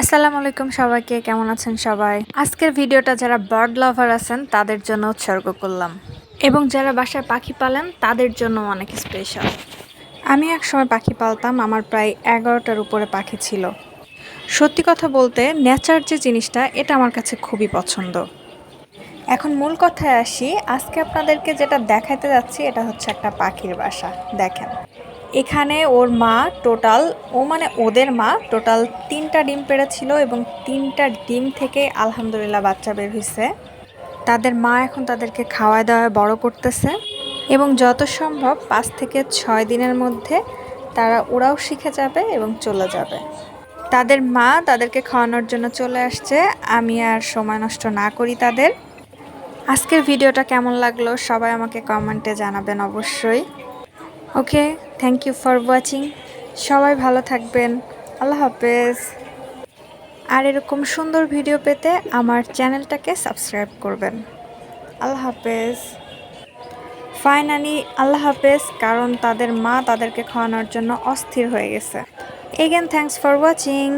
আসসালামু আলাইকুম সবাইকে, কেমন আছেন সবাই? আজকের ভিডিওটা যারা বার্ড লাভার আছেন তাদের জন্য উৎসর্গ করলাম এবং যারা বাসায় পাখি পালেন তাদের জন্য অনেক স্পেশাল। আমি এক সময় পাখি পালতাম, আমার প্রায় 11টার উপরে পাখি ছিল। সত্যি কথা বলতে নেচার যে জিনিসটা এটা আমার কাছে খুবই পছন্দ। এখন মূল কথায় আসি, আজকে আপনাদেরকে যেটা দেখাতে যাচ্ছি এটা হচ্ছে একটা পাখির বাসা। দেখেন এখানে ওর মা ওদের মা টোটাল 3টা ডিম পেড়েছিল এবং 3টা ডিম থেকে আলহামদুলিল্লাহ বাচ্চা বের হয়েছে। তাদের মা এখন তাদেরকে খাওয়া দাওয়া বড় করতেছে এবং যত সম্ভব 5 থেকে 6 দিনের মধ্যে তারা ওরাও শিখে যাবে এবং চলে যাবে। তাদের মা তাদেরকে খাওয়ানোর জন্য চলে আসছে, আমি আর সময় নষ্ট না করি তাদের। আজকের ভিডিওটা কেমন লাগলো সবাই আমাকে কমেন্টে জানাবেন অবশ্যই। ওকে, থ্যাংক ইউ ফর ওয়াচিং। সবাই ভালো থাকবেন। আল্লাহ হাফেজ। আর এরকম সুন্দর ভিডিও পেতে আমার চ্যানেলটাকে সাবস্ক্রাইব করবেন। আল্লাহ হাফেজ। ফাইনালি আল্লাহ হাফেজ, কারণ তাদের মা তাদেরকে খাওয়ানোর জন্য অস্থির হয়ে গেছে। Again thanks for watching.